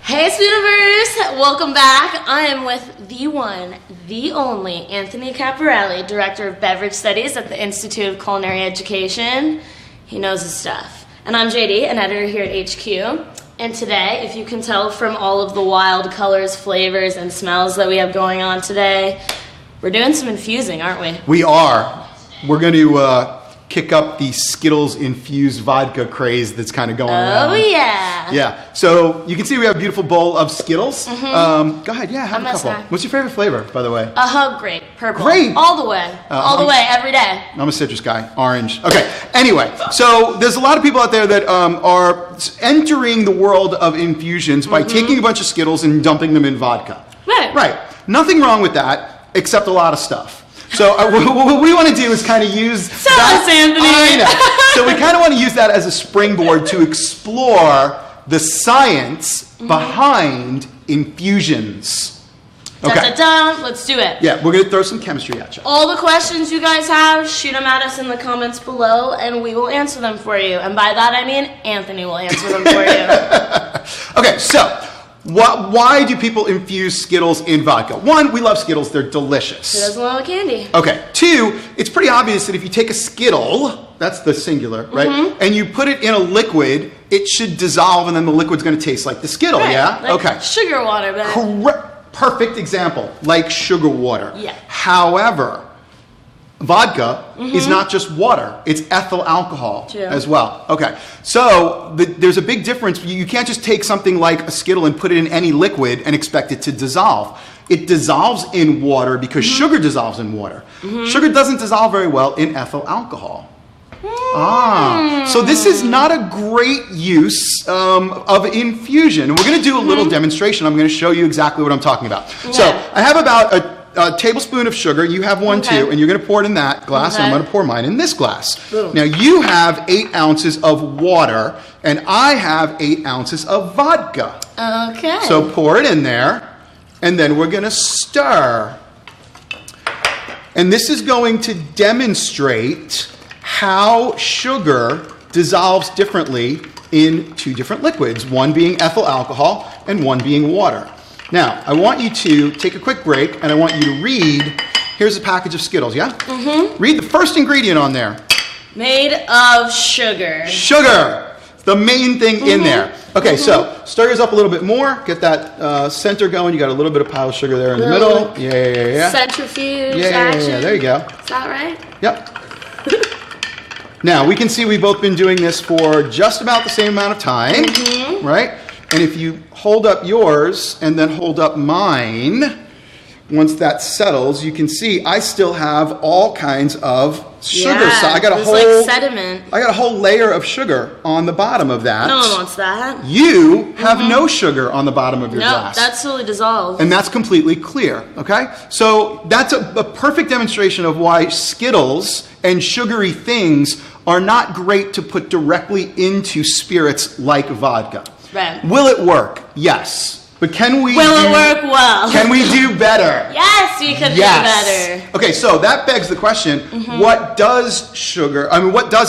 Hey Spooniverse! Welcome back. I am with the one, the only Anthony Caporelli, Director of Beverage Studies at the Institute of Culinary Education. He knows his stuff. And I'm JD, an editor here at HQ. And today, if you can tell from all of the wild colors, flavors, and smells that we have going on today, we're doing some infusing, aren't we? We are. We're going to kick up the Skittles infused vodka craze that's kind of going around. Oh, yeah. Yeah. So you can see we have a beautiful bowl of Skittles. Go ahead. Yeah, have a couple. What's your favorite flavor, by the way? Grape. Purple. Grape? All the way. All the way, every day. I'm a citrus guy. Orange. Okay. Anyway, so there's a lot of people out there that are entering the world of infusions by taking a bunch of Skittles and dumping them in vodka. Right. Right. Nothing wrong with that, except a lot of stuff. So what we want to do is kind of use that, Anthony. I know. So we kind of want to use that as a springboard to explore the science behind infusions. Okay. Dun-dun-dun. Let's do it. Yeah, we're going to throw some chemistry at you. All the questions you guys have, shoot them at us in the comments below, and we will answer them for you. And by that I mean Anthony will answer them for you. Okay, so why do people infuse Skittles in vodka? One, we love Skittles. They're delicious. Who doesn't love candy? Okay. Two, it's pretty obvious that if you take a Skittle, that's the singular, right? And you put it in a liquid, it should dissolve, and then the liquid's going to taste like the Skittle, Right. yeah? Like okay. sugar water, but... Correct. Perfect example, like sugar water. Yeah. However, vodka is not just water. It's ethyl alcohol as well. Okay, so there's a big difference. You can't just take something like a Skittle and put it in any liquid and expect it to dissolve. It dissolves in water because sugar dissolves in water. Sugar doesn't dissolve very well in ethyl alcohol. So this is not a great use of infusion. We're going to do a little demonstration. I'm going to show you exactly what I'm talking about. Yeah. So I have about a tablespoon of sugar. You have one too, and you're going to pour it in that glass, and I'm going to pour mine in this glass. Boom. Now you have 8 ounces of water, and I have 8 ounces of vodka. Okay. So pour it in there, and then we're going to stir. And this is going to demonstrate how sugar dissolves differently in 2 different liquids, one being ethyl alcohol and one being water. Now, I want you to take a quick break, and I want you to read, here's a package of Skittles, yeah? Read the first ingredient on there. Made of sugar. Sugar! The main thing in there. Okay, so stir yours up a little bit more, get that center going. You got a little bit of pile of sugar there in the middle. Yeah. Centrifuge Yeah, there you go. Is that right? Yep. Now, we can see we've both been doing this for just about the same amount of time, right? And if you hold up yours and then hold up mine, once that settles, you can see I still have all kinds of sugar. Yeah, So I got a whole like sediment. I got a whole layer of sugar on the bottom of that. No one wants that. You have no sugar on the bottom of your glass. No, that's totally dissolved. And that's completely clear, okay? So that's a perfect demonstration of why Skittles and sugary things are not great to put directly into spirits like vodka. Right. Will it work? Yes. But can we Will it work well? Can we do better? Yes, we could do better. Okay, so that begs the question, what does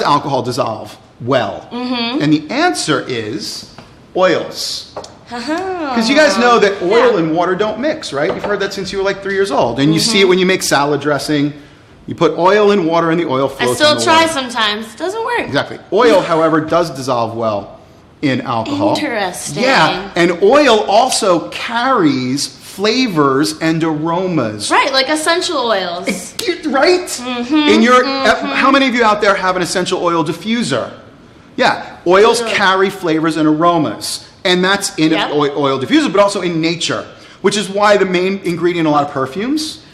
alcohol dissolve well? And the answer is oils. Because you guys know that oil and water don't mix, right? You've heard that since you were like 3 years old. And you see it when you make salad dressing. You put oil in water and the oil floats. I still try sometimes. It doesn't work. Exactly. Oil, however, does dissolve well in alcohol. Interesting. Yeah, and oil also carries flavors and aromas. Right, like essential oils. Right? In your, how many of you out there have an essential oil diffuser? Yeah, oils carry flavors and aromas. And that's in an oil diffuser, but also in nature, which is why the main ingredient in a lot of perfumes,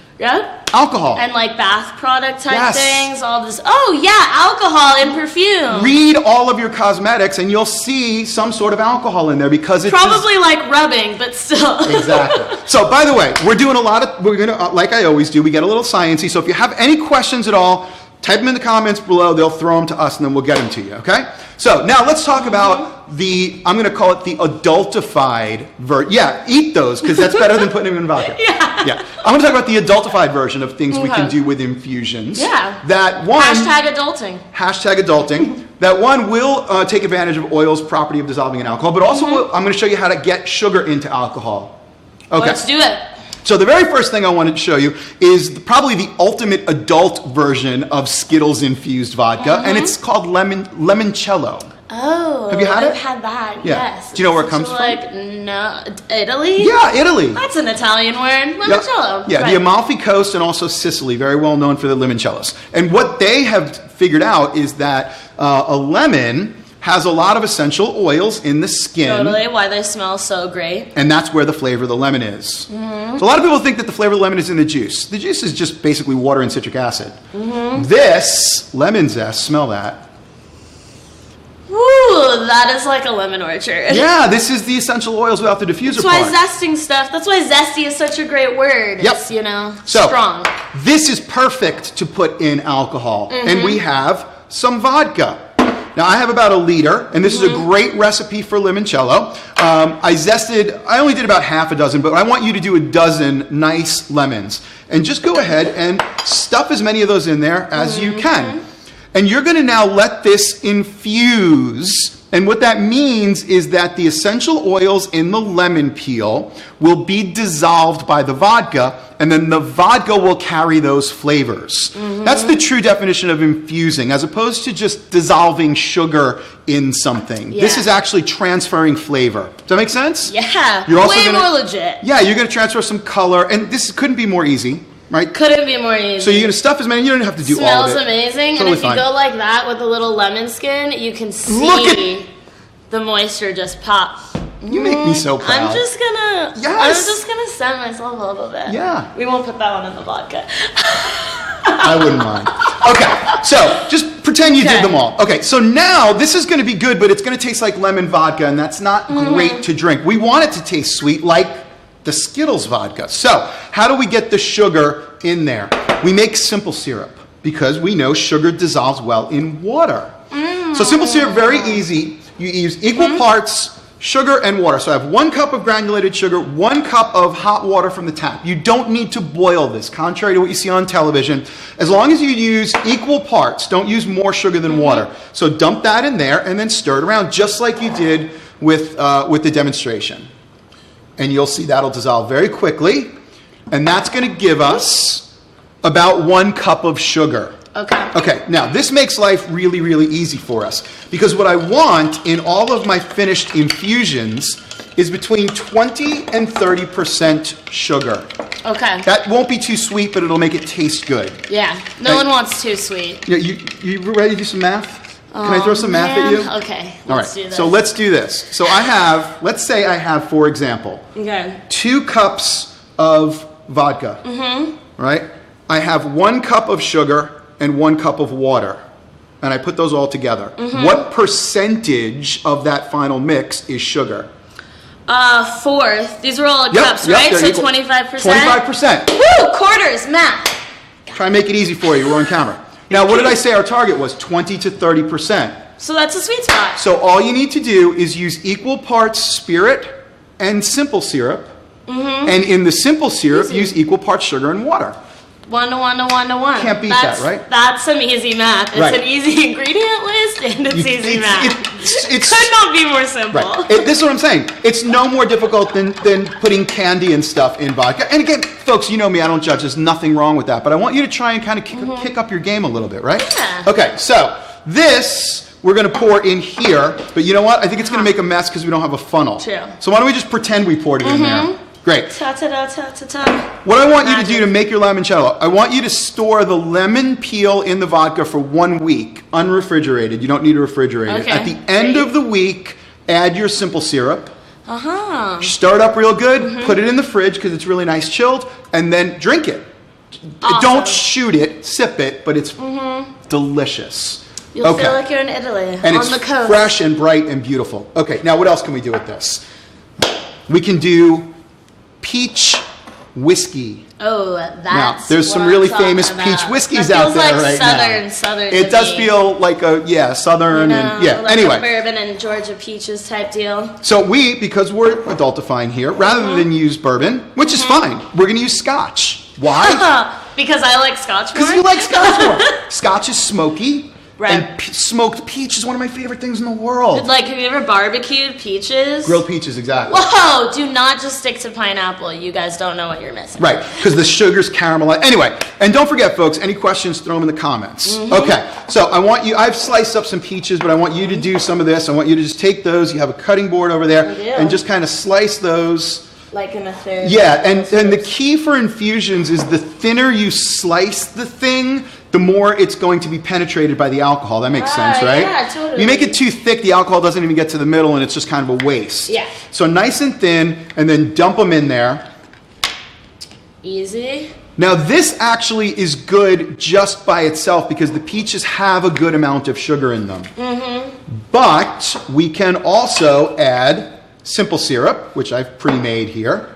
alcohol. And like bath product type things, all this. Oh yeah, alcohol in perfume. Read all of your cosmetics and you'll see some sort of alcohol in there because it's probably like rubbing, but still. Exactly. So by the way, we're gonna, like I always do, we get a little sciencey. So if you have any questions at all, type them in the comments below. They'll throw them to us and then we'll get them to you, okay? So now let's talk about I'm going to call it the adultified version. Yeah, eat those because that's better than putting them in vodka. Yeah. I'm going to talk about the adultified version of things we can do with infusions. Yeah. That one. Hashtag adulting. Hashtag adulting. that one will take advantage of oil's property of dissolving in alcohol, but also I'm going to show you how to get sugar into alcohol. Okay. Let's do it. So the very first thing I wanted to show you is probably the ultimate adult version of Skittles infused vodka, and it's called limoncello. Oh, have you had it? I've had that. Yeah. Yes. Do you know where it comes from? Like no, Italy. Yeah, Italy. That's an Italian word. Limoncello. Yeah, right. the Amalfi Coast and also Sicily, very well known for the limoncellos. And what they have figured out is that a lemon has a lot of essential oils in the skin. Totally, why they smell so great. And that's where the flavor of the lemon is. So a lot of people think that the flavor of the lemon is in the juice. The juice is just basically water and citric acid. This lemon zest, smell that. Woo, that is like a lemon orchard. Yeah, this is the essential oils without the diffuser That's why part. zesting stuff, that's why zesty is such a great word. Yep. It's, you know, so, strong. This is perfect to put in alcohol. And we have some vodka. Now, I have about a liter, and this is a great recipe for limoncello. I only did about half a dozen, but I want you to do a dozen nice lemons. And just go ahead and stuff as many of those in there as you can. And you're going to now let this infuse. And what that means is that the essential oils in the lemon peel will be dissolved by the vodka, and then the vodka will carry those flavors. That's the true definition of infusing, as opposed to just dissolving sugar in something. Yeah. This is actually transferring flavor. Does that make sense? Yeah, You're also way gonna, more legit. Yeah, you're going to transfer some color, and this couldn't be more easy. Right? Couldn't be more easy. So you're going to stuff as many, you don't have to do all of it. Smells amazing, Totally and if fine. you go like that with a little lemon skin, you can see the moisture just pop. You make me so proud. I'm just gonna send myself a little bit. Yeah. We won't put that one in the vodka. I wouldn't mind. Okay, so just pretend you did them all. Okay, so now this is going to be good, but it's going to taste like lemon vodka, and that's not great to drink. We want it to taste sweet, like the Skittles vodka. So how do we get the sugar in there? We make simple syrup, because we know sugar dissolves well in water. So simple syrup, very easy. You use equal parts sugar and water. So I have 1 cup of granulated sugar, 1 cup of hot water from the tap. You don't need to boil this, contrary to what you see on television. As long as you use equal parts, don't use more sugar than water. So dump that in there and then stir it around, just like you did with the demonstration. And you'll see that'll dissolve very quickly. And that's going to give us about 1 cup of sugar. Okay, now this makes life really, really easy for us, because what I want in all of my finished infusions is between 20 and 30% sugar. Okay. That won't be too sweet, but it'll make it taste good. Yeah, no one wants too sweet. Yeah, you ready to do some math? Can I throw some math at you? Okay, all right, do this. So let's do this. So let's say I have, for example, 2 cups of vodka, right? I have 1 cup of sugar and 1 cup of water, and I put those all together. What percentage of that final mix is sugar? 4th. These are all cups, right? So 25%? 25%. Woo! Quarters, math. Try and make it easy for you. We're on camera. Now, what did I say our target was? 20 to 30%. So that's a sweet spot. So all you need to do is use equal parts spirit and simple syrup. And in the simple syrup, use equal parts sugar and water. 1 to 1 to 1 to 1. Can't beat that, right? That's some easy math. It's an easy ingredient list, and it's easy math. It could not be more simple. Right. This is what I'm saying. It's no more difficult than putting candy and stuff in vodka. And again, folks, you know me, I don't judge. There's nothing wrong with that. But I want you to try and kind of kick up your game a little bit, right? Yeah. Okay, so this we're going to pour in here. But you know what? I think it's going to make a mess because we don't have a funnel. True. So why don't we just pretend we poured it in there? Great. Ta-ta-ta-ta-ta-ta. What I want you to do to make your limoncello, I want you to store the lemon peel in the vodka for 1 week, unrefrigerated. You don't need to refrigerate it. At the end of the week, add your simple syrup. Stir it up real good, put it in the fridge because it's really nice chilled, and then drink it. Awesome. Don't shoot it, sip it, but it's delicious. You'll feel like you're in Italy, and on the coast. It's fresh and bright and beautiful. Okay, now what else can we do with this? We can do peach whiskey. Oh, that's now, there's some really famous peach whiskeys out there right now. Southern. It does feel like southern and like anyway. a bourbon and Georgia peaches type deal. So because we're adultifying here, rather than use bourbon, which is fine, we're going to use scotch. Why? Because I like scotch more. Because you like scotch more. Scotch is smoky. Right. And smoked peach is one of my favorite things in the world. Like, have you ever barbecued peaches? Grilled peaches, exactly. Whoa! Do not just stick to pineapple. You guys don't know what you're missing. Right, because the sugar's caramelized. Anyway, and don't forget, folks, any questions, throw them in the comments. Okay, so I've sliced up some peaches, but I want you to do some of this. I want you to just take those. You have a cutting board over there. And just kind of slice those. Like in a third. Yeah, and the key for infusions is the thinner you slice the thing, the more it's going to be penetrated by the alcohol. That makes sense, right? Yeah, totally. You make it too thick, the alcohol doesn't even get to the middle, and it's just kind of a waste. Yeah. So nice and thin, and then dump them in there. Easy. Now this actually is good just by itself because the peaches have a good amount of sugar in them. But we can also add simple syrup, which I've pre-made here,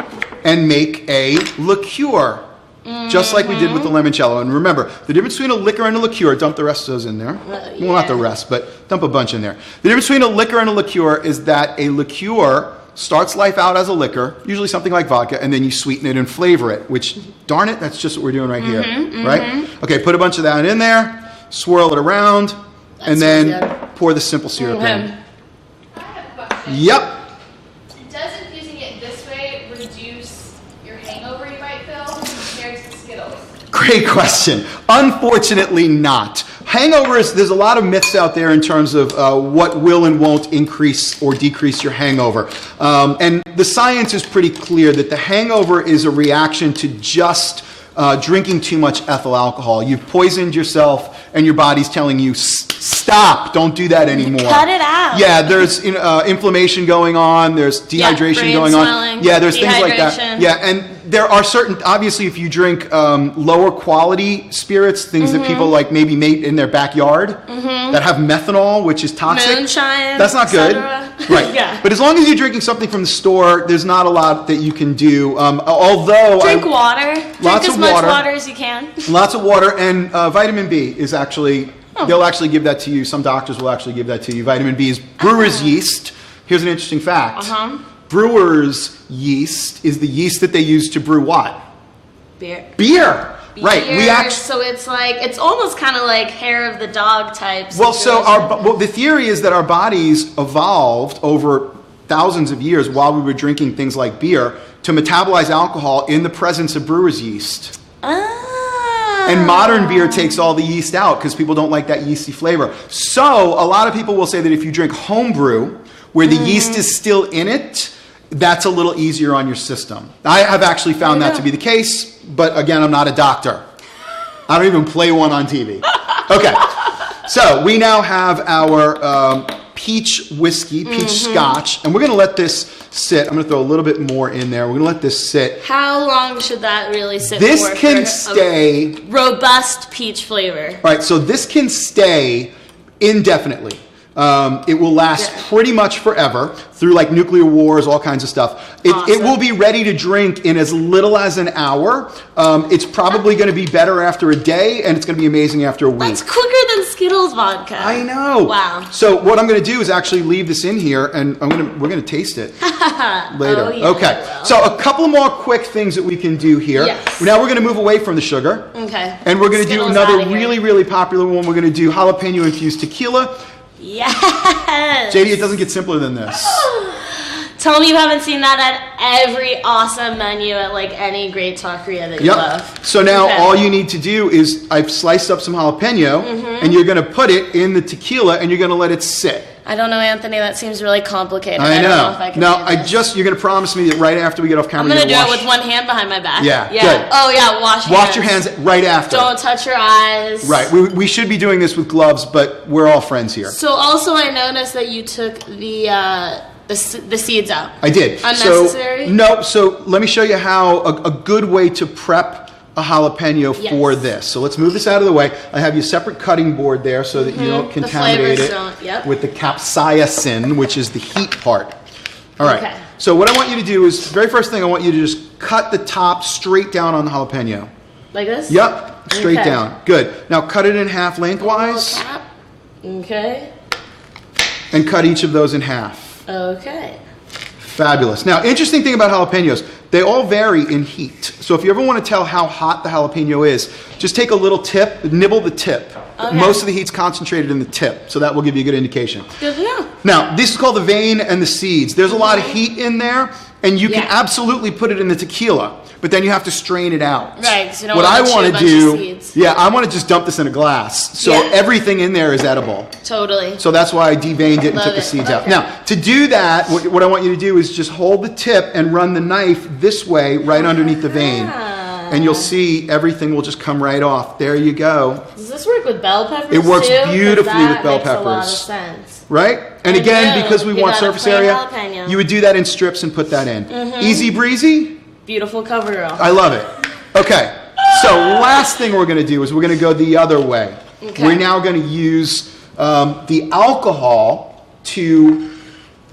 and make a liqueur. Just like we did with the limoncello. And remember, the difference between a liquor and a liqueur, dump the rest of those in there. Well, not the rest, but dump a bunch in there. The difference between a liquor and a liqueur is that a liqueur starts life out as a liquor, usually something like vodka, and then you sweeten it and flavor it, which, darn it, that's just what we're doing right here, right? Okay, put a bunch of that in there, swirl it around, and then pour the simple syrup in. I have a question. Yep. Does infusing it this way reduce your hangover you might feel compared to Skittles? Great question. Unfortunately not. Hangovers, there's a lot of myths out there in terms of what will and won't increase or decrease your hangover. And the science is pretty clear that the hangover is a reaction to just drinking too much ethyl alcohol. You've poisoned yourself and your body's telling you, stop, don't do that anymore. Cut it out. Yeah, there's inflammation going on, there's dehydration going on. Yeah, there's things like that. Yeah, and there are certain, obviously if you drink lower quality spirits, things that people like maybe made in their backyard that have methanol, which is toxic. Moonshine. That's not good. Right. Yeah. But as long as you're drinking something from the store, there's not a lot that you can do. Although Drink water. Drink as much water as you can. Lots of water, and vitamin B is actually, they'll actually give that to you. Some doctors will actually give that to you. Vitamin B is brewer's yeast. Here's an interesting fact. Brewer's yeast is the yeast that they use to brew what? Beer. Right. So it's like, it's almost kind of like hair of the dog type. Well, so the theory is that our bodies evolved over thousands of years while we were drinking things like beer to metabolize alcohol in the presence of brewer's yeast. And modern beer takes all the yeast out because people don't like that yeasty flavor. So a lot of people will say that if you drink home brew, where the yeast is still in it, that's a little easier on your system. I have actually found that to be the case, but again, I'm not a doctor. I don't even play one on TV. Okay, so we now have our peach whiskey, peach scotch, and we're going to let this sit. I'm going to throw a little bit more in there. We're going to let this sit. How long should that really sit this for? Can stay. Robust peach flavor. All right, so this can stay indefinitely. It will last pretty much forever through like nuclear wars, all kinds of stuff. It will be ready to drink in as little as an hour. It's probably going to be better after a day, and it's going to be amazing after a week. That's quicker than Skittles vodka. I know. Wow. So what I'm going to do is actually leave this in here, and we're going to taste it later. Oh, yeah, okay. So a couple more quick things that we can do here. Yes. Now we're going to move away from the sugar. Okay. And we're going to do Skittles another outta here. really, really popular one. We're going to do jalapeno infused tequila. Yes. JD, it doesn't get simpler than this. Tell me you haven't seen that at every awesome menu at like any great taqueria that you love. So now all you need to do is I've sliced up some jalapeno and you're going to put it in the tequila and you're going to let it sit. I don't know, Anthony. That seems really complicated. I know. don't know if I can do this. You're going to promise me that right after we get off camera, I'm going to you're do it with one hand behind my back. Yeah, yeah. good. Oh, yeah, wash your hands right after. Don't touch your eyes. Right. We should be doing this with gloves, but we're all friends here. So also I noticed that you took the seeds out. I did. Unnecessary? So let me show you how a good way to prep a jalapeno for this. So let's move this out of the way. I have you a separate cutting board there so that you don't contaminate it with the capsaicin, which is the heat part. All right. Okay. So what I want you to do is, very first thing, I want you to just cut the top straight down on the jalapeno. Like this? Yep, straight down. Good. Now cut it in half lengthwise. Okay. And cut each of those in half. Okay. Fabulous. Now, interesting thing about jalapenos, They all vary in heat. So if you ever want to tell how hot the jalapeno is, just take a little tip, nibble the tip. Okay. Most of the heat's concentrated in the tip, so that will give you a good indication. Good to know. Now, this is called the vein and the seeds. There's a lot of heat in there, and you can absolutely put it in the tequila, but then you have to strain it out. Right, 'cause you don't what I want want to to chew a bunch of do, seeds. yeah, I want to just dump this in a glass, so everything in there is edible. Totally. So that's why I deveined it and Love took the it. seeds out. Okay. Now, to do that, what I want you to do is just hold the tip and run the knife this way right underneath the vein. And you'll see everything will just come right off. There you go. Does this work with bell peppers It works too? 'Cause beautifully with that bell makes a lot of peppers. sense. Right? And I again, do. because we You want got a surface plain area, jalapeno. you would do that in strips and put that in. Easy breezy? Beautiful cover girl. I love it. Okay, so last thing we're going to do is we're going to go the other way. Okay. We're now going to use the alcohol to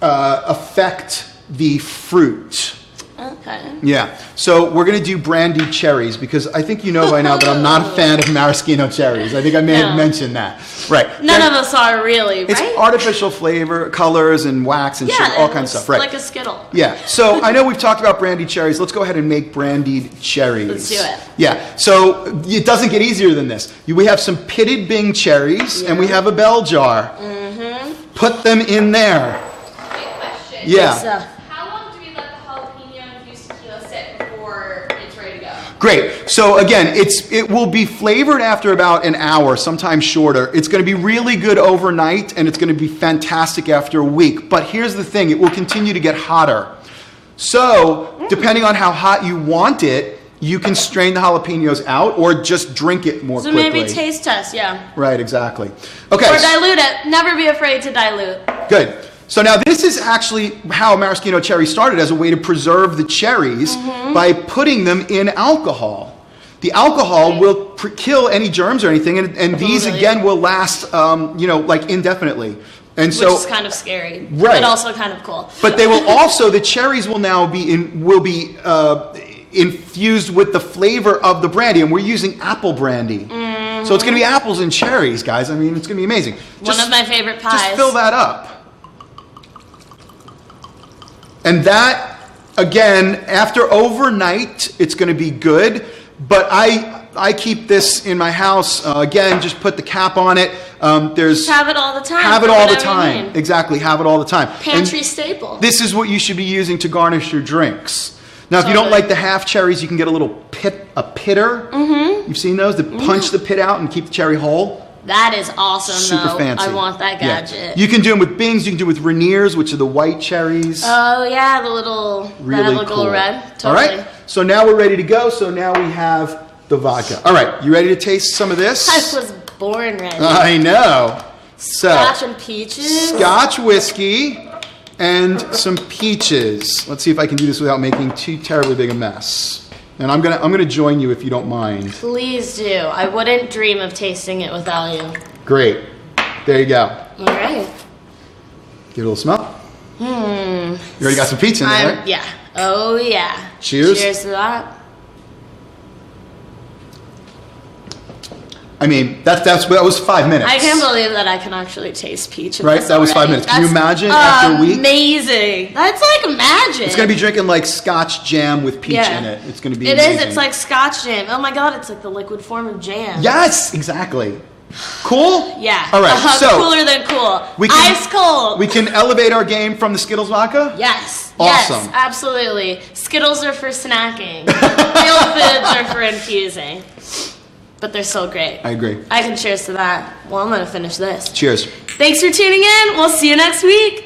affect the fruit. Okay. Yeah, so we're going to do Brandied Cherries because I think you know by now that I'm not a fan of maraschino cherries. I think I may have mentioned that. Right. None of us are really, right? It's artificial flavor, colors, and wax and sugar, all kinds of stuff. Right. Like a Skittle. Yeah, so I know we've talked about Brandied Cherries. Let's go ahead and make Brandied Cherries. Let's do it. Yeah, so it doesn't get easier than this. We have some pitted Bing cherries, and we have a bell jar. Mm-hmm. Put them in there. Quick question. Yeah. How long do we let the jalapeno infused tequila sit before it's ready to go? Great. So again, it will be flavored after about an hour, sometimes shorter. It's going to be really good overnight, and it's going to be fantastic after a week. But here's the thing. It will continue to get hotter. So depending on how hot you want it, you can strain the jalapenos out or just drink it more quickly. So maybe taste test, yeah. Right, exactly. Okay. Or dilute it. Never be afraid to dilute. Good. So now this is actually how maraschino cherry started, as a way to preserve the cherries by putting them in alcohol. The alcohol will kill any germs or anything, and these again will last, like indefinitely. And so, which is kind of scary, right? But also kind of cool. But they will also, the cherries will now be infused with the flavor of the brandy, and we're using apple brandy. So it's going to be apples and cherries, guys. I mean, it's going to be amazing. One of my favorite pies. Just fill that up. And that, again, after overnight, it's going to be good. But I keep this in my house. Again, just put the cap on it. Just have it all the time. Have it all the time. Exactly, have it all the time. Pantry And staple. this is what you should be using to garnish your drinks. Now, if you don't like the half cherries, you can get a little pitter. You've seen those that punch the pit out and keep the cherry whole. That is awesome. Super though. fancy. I want that gadget. Yeah. You can do them with Bings. You can do it with Rainiers, which are the white cherries. Oh yeah, the little Really that cool. little red. Totally. All right. So now we're ready to go. So now we have the vodka. All right. You ready to taste some of this? I was born ready. I know. So Scotch and peaches. Scotch whiskey and some peaches. Let's see if I can do this without making too terribly big a mess. And I'm gonna join you if you don't mind. Please do. I wouldn't dream of tasting it without you. Great. There you go. All right. Give it a little smell. You already got some peach in there, right? Yeah. Oh yeah. Cheers. Cheers to that. I mean, that was 5 minutes. I can't believe that I can actually taste peach. Right? That was 5 minutes. Can you imagine after a week? Amazing. That's like magic. It's going to be drinking like Scotch jam with peach in it. It's going to be amazing. It is. It's like Scotch jam. Oh my god, it's like the liquid form of jam. Yes, exactly. Cool? Yeah. All right, so cooler than cool. we can- Ice cold. We can elevate our game from the Skittles vodka? Yes. Awesome. Yes, absolutely. Skittles are for snacking. Real foods are for infusing. But they're so great. I agree. I can cheers to that. Well, I'm going to finish this. Cheers. Thanks for tuning in. We'll see you next week.